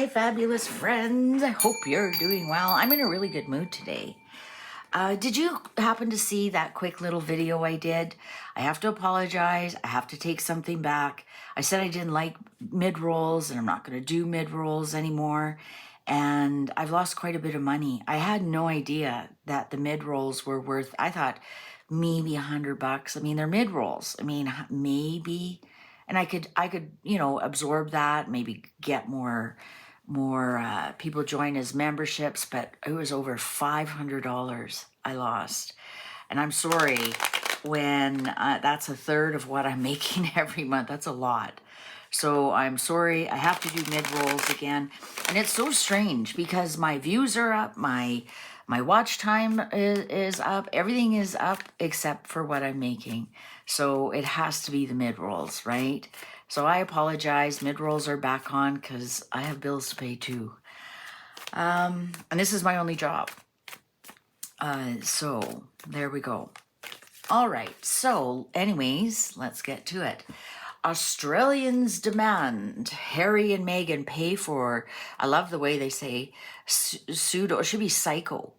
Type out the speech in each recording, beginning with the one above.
my fabulous friends. I hope you're doing well. I'm in a really good mood today. Did you happen to see that quick little video I did? I have to apologize. I have to take something back. I said I didn't like mid-rolls and I'm not going to do mid-rolls anymore. And I've lost quite a bit of money. I had no idea that the mid-rolls were worth, I thought maybe $100. I mean, they're mid-rolls. I mean, maybe, and I could, absorb that, maybe get more people join as memberships, but it was over $500 I lost. And I'm sorry when that's a third of what I'm making every month. That's a lot. So I'm sorry, I have to do mid-rolls again. And it's so strange because my views are up, my watch time is up, everything is up except for what I'm making. So it has to be the mid-rolls, right? So I apologize, mid-rolls are back on because I have bills to pay too. And this is my only job. So there we go. All right, so anyways, let's get to it. Australians demand Harry and Meghan pay for, I love the way they say pseudo, it should be psycho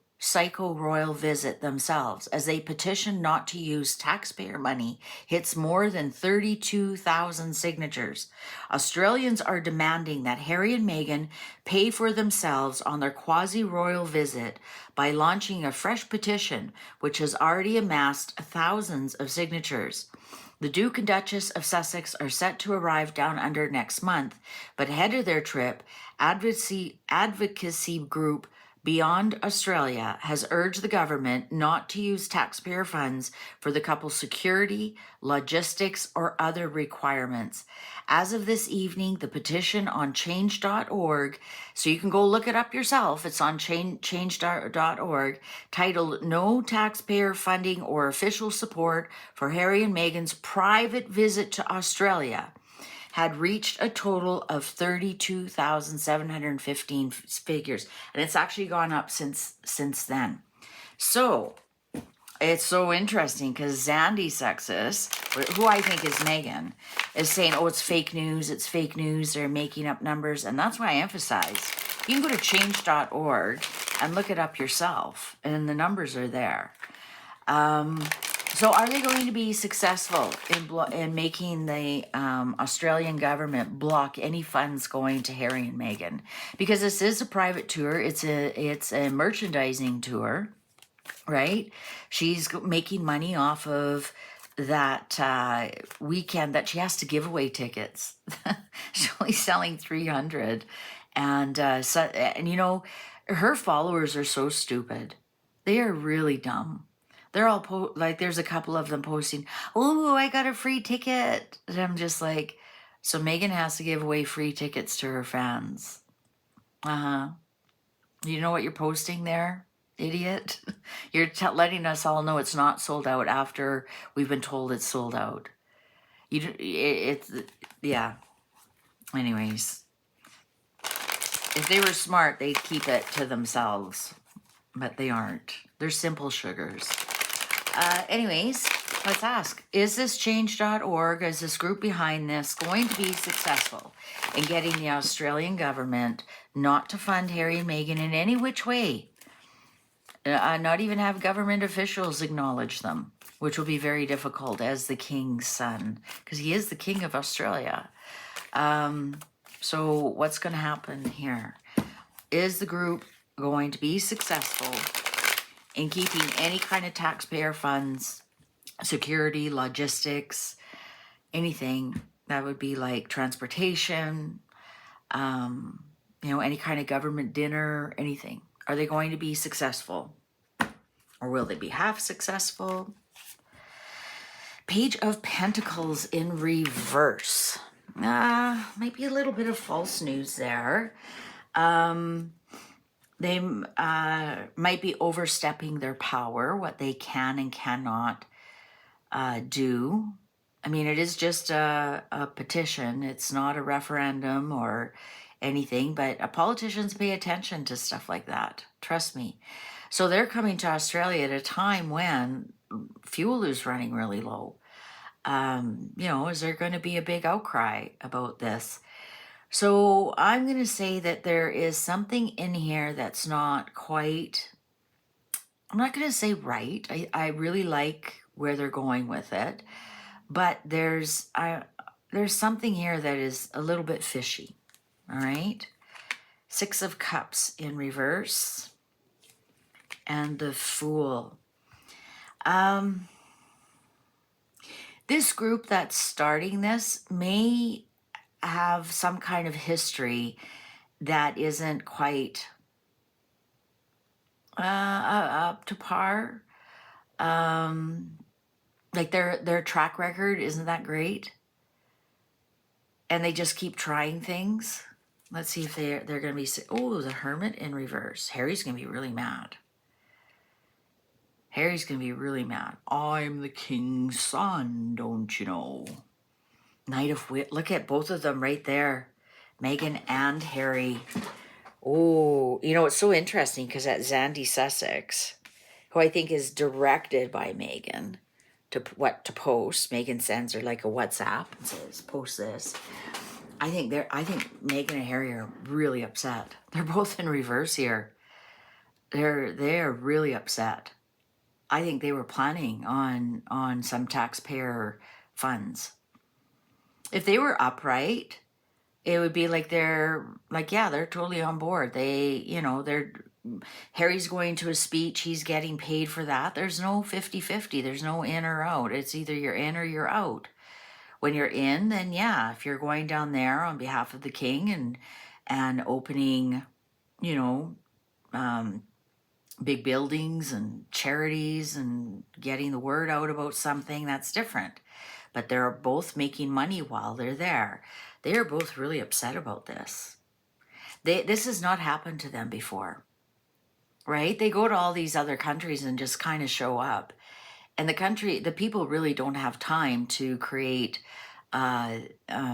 royal visit themselves as they petition not to use taxpayer money hits more than 32,000 signatures. Australians are demanding that Harry and Meghan pay for themselves on their quasi-royal visit by launching a fresh petition which has already amassed thousands of signatures. The Duke and Duchess of Sussex are set to arrive down under next month, but ahead of their trip, advocacy group Beyond Australia has urged the government not to use taxpayer funds for the couple's security, logistics, or other requirements. As of this evening, the petition on change.org, so you can go look it up yourself, it's on change.org, titled No Taxpayer Funding or Official Support for Harry and Meghan's Private Visit to Australia, had reached a total of 32,715 figures. And it's actually gone up since then. So it's so interesting because Zandy Sexus, who I think is Meghan, is saying, oh, it's fake news, they're making up numbers. And that's why I emphasize, you can go to change.org and look it up yourself, and the numbers are there. So are they going to be successful in making the Australian government block any funds going to Harry and Meghan? Because this is a private tour. It's a merchandising tour, right? She's making money off of that weekend that she has to give away tickets. She's only selling 300. And her followers are so stupid. They are really dumb. They're all there's a couple of them posting, oh, I got a free ticket. And I'm just like, so Meghan has to give away free tickets to her fans. You know what you're posting there, idiot? You're letting us all know it's not sold out after we've been told it's sold out. Yeah. Anyways, if they were smart, they'd keep it to themselves, but they aren't. They're simple sugars. Anyways, let's ask, is this change.org, is this group behind this going to be successful in getting the Australian government not to fund Harry and Meghan in any which way? Not even have government officials acknowledge them, which will be very difficult as the king's son, because he is the king of Australia. So what's going to happen here? Is the group going to be successful in keeping any kind of taxpayer funds, security, logistics, anything that would be like transportation, any kind of government dinner, anything? Are they going to be successful? Or will they be half successful? Page of Pentacles in reverse. Might be a little bit of false news there. They might be overstepping their power, what they can and cannot do. I mean, it is just a petition. It's not a referendum or anything, but politicians pay attention to stuff like that. Trust me. So they're coming to Australia at a time when fuel is running really low. Is there going to be a big outcry about this? So I'm going to say that there is something in here that's not quite, I'm not going to say right. I really like where they're going with it, but there's something here that is a little bit fishy. All right. 6 of Cups in reverse and the Fool. This group that's starting this may have some kind of history that isn't quite up to par. Like their track record isn't that great, and they just keep trying things. Let's see if they're going to be. Oh, the Hermit in reverse. Harry's going to be really mad. Harry's going to be really mad. I'm the king's son, don't you know? Knight of Wit. Look at both of them right there. Meghan and Harry. Oh, you know, it's so interesting because at Zandy Sussex, who I think is directed by Meghan to post. Meghan sends her like a WhatsApp and says, post this. I think Meghan and Harry are really upset. They're both in reverse here. They're really upset. I think they were planning on some taxpayer funds. If they were upright, it would be like they're totally on board. Harry's going to a speech, he's getting paid for that. There's no 50-50. There's no in or out. It's either you're in or you're out. When you're in, then yeah, if you're going down there on behalf of the king and opening, big buildings and charities and getting the word out about something, that's different. But they're both making money while they're there. They are both really upset about this. This has not happened to them before, right? They go to all these other countries and just kind of show up. And the people really don't have time to create a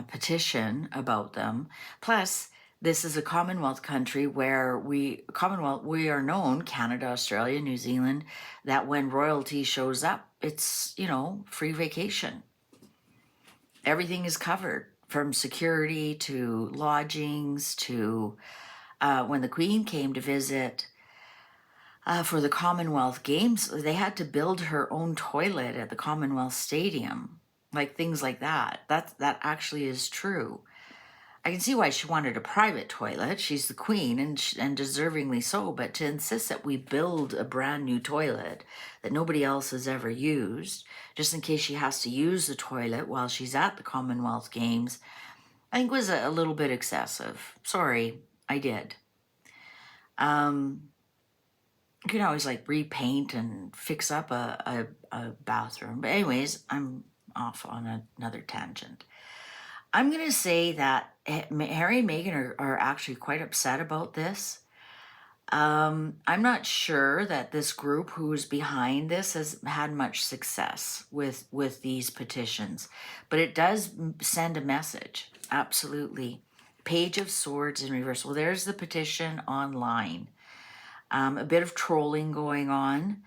petition about them. Plus, this is a Commonwealth country where we are known, Canada, Australia, New Zealand, that when royalty shows up, it's, free vacation. Everything is covered from security to lodgings to when the Queen came to visit for the Commonwealth Games, they had to build her own toilet at the Commonwealth Stadium, like things like that. That actually is true. I can see why she wanted a private toilet. She's the queen, and deservingly so. But to insist that we build a brand new toilet that nobody else has ever used, just in case she has to use the toilet while she's at the Commonwealth Games, I think was a little bit excessive. Sorry, I did. You can always like repaint and fix up a bathroom. But anyways, I'm off on another tangent. I'm going to say that Harry and Meghan are actually quite upset about this. I'm not sure that this group who's behind this has had much success with these petitions, but it does send a message. Absolutely. Page of Swords in reverse. Well, there's the petition online. A bit of trolling going on.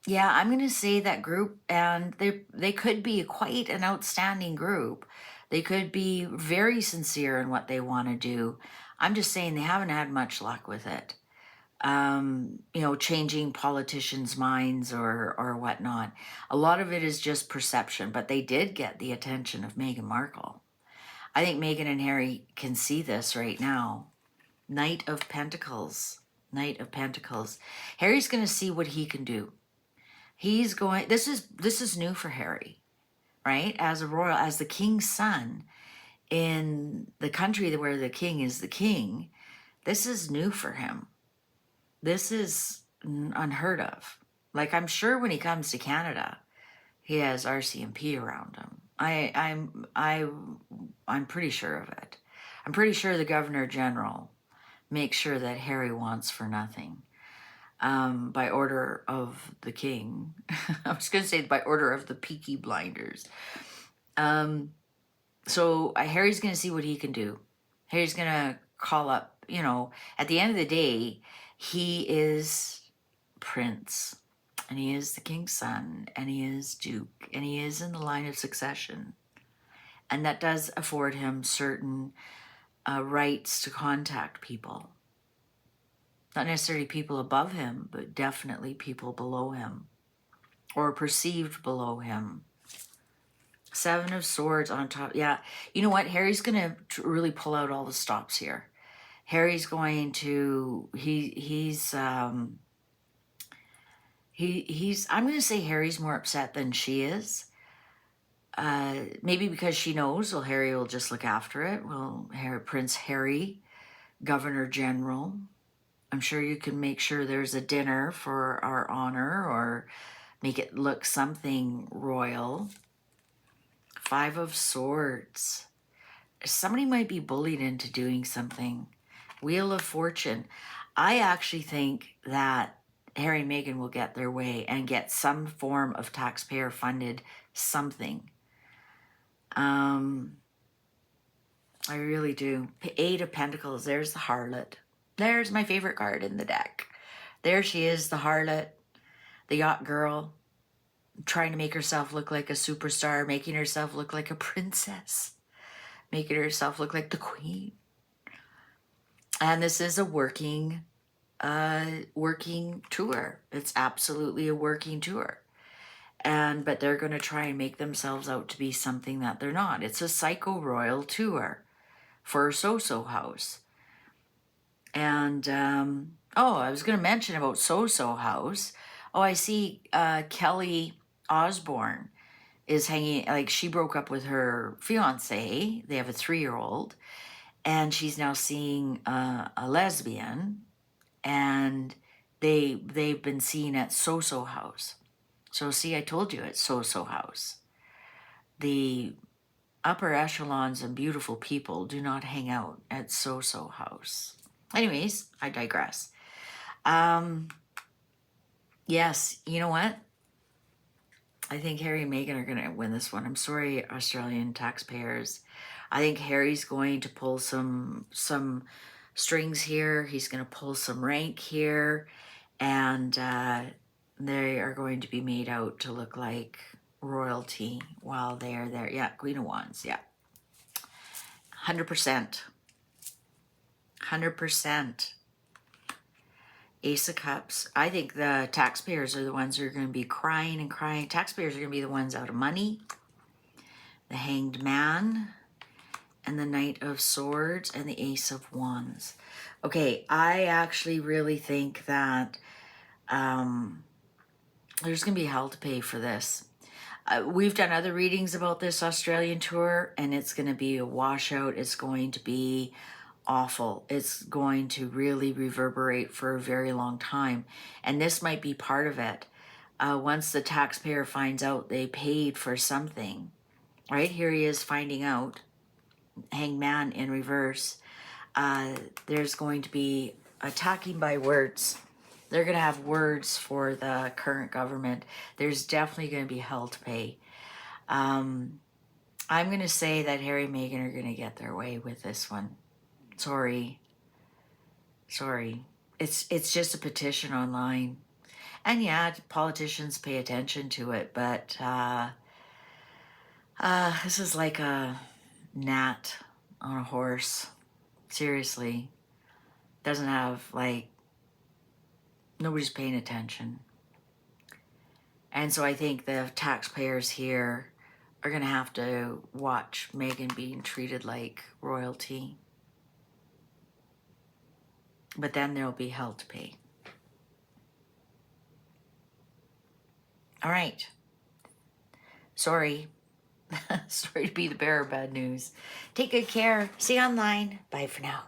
Yeah, I'm going to say that group, and they could be quite an outstanding group. They could be very sincere in what they want to do. I'm just saying they haven't had much luck with it. Changing politicians' minds or whatnot. A lot of it is just perception, but they did get the attention of Meghan Markle. I think Meghan and Harry can see this right now. Knight of Pentacles. Knight of Pentacles. Harry's going to see what he can do. He's going, this is new for Harry, right? As the king's son in the country where the king is the king, this is new for him. This is unheard of. Like, I'm sure when he comes to Canada, he has RCMP around him. I'm pretty sure of it. I'm pretty sure the Governor General makes sure that Harry wants for nothing. By order of the king. I was going to say by order of the Peaky Blinders. So Harry's going to see what he can do. Harry's going to call up, at the end of the day, he is prince, and he is the king's son, and he is duke, and he is in the line of succession. And that does afford him certain rights to contact people. Not necessarily people above him, but definitely people below him or perceived below him. Seven of Swords on top. Yeah. You know what? Harry's going to really pull out all the stops here. Harry's going to, I'm going to say Harry's more upset than she is. Maybe because she knows, well, Harry will just look after it. Well, Prince Harry, Governor General. I'm sure you can make sure there's a dinner for our honor or make it look something royal. Five of Swords. Somebody might be bullied into doing something. Wheel of Fortune. I actually think that Harry and Meghan will get their way and get some form of taxpayer funded something. I really do. Eight of Pentacles. There's the harlot. There's my favorite card in the deck. There she is, the harlot, the yacht girl, trying to make herself look like a superstar, making herself look like a princess, making herself look like the queen. And this is a working tour. It's absolutely a working tour. But they're going to try and make themselves out to be something that they're not. It's a psycho royal tour for So House. And, I was going to mention about So House. Oh, I see Kelly Osbourne is hanging, like she broke up with her fiance. They have a 3-year-old. And she's now seeing a lesbian. And they've been seen at So House. So see, I told you it's So House. The upper echelons and beautiful people do not hang out at So House. Anyways, I digress. Yes, you know what? I think Harry and Meghan are going to win this one. I'm sorry, Australian taxpayers. I think Harry's going to pull some strings here. He's going to pull some rank here. And they are going to be made out to look like royalty while they are there. Yeah, Queen of Wands, yeah. 100%. 100%. Ace of Cups. I think the taxpayers are the ones who are going to be crying and crying. Taxpayers are going to be the ones out of money. The Hanged Man and the Knight of Swords and the Ace of Wands. Okay, I actually really think that there's going to be hell to pay for this. We've done other readings about this Australian tour, and it's going to be a washout. It's going to be awful. It's going to really reverberate for a very long time. And this might be part of it. Once the taxpayer finds out they paid for something, right? Here he is finding out, Hanged Man in reverse. There's going to be attacking by words. They're going to have words for the current government. There's definitely going to be hell to pay. I'm going to say that Harry and Meghan are going to get their way with this one. Sorry. It's just a petition online. And yeah, politicians pay attention to it, but this is like a gnat on a horse. Seriously. Doesn't have, like, nobody's paying attention. And so I think the taxpayers here are going to have to watch Meghan being treated like royalty. But then there'll be hell to pay. All right. Sorry. Sorry to be the bearer of bad news. Take good care. See you online. Bye for now.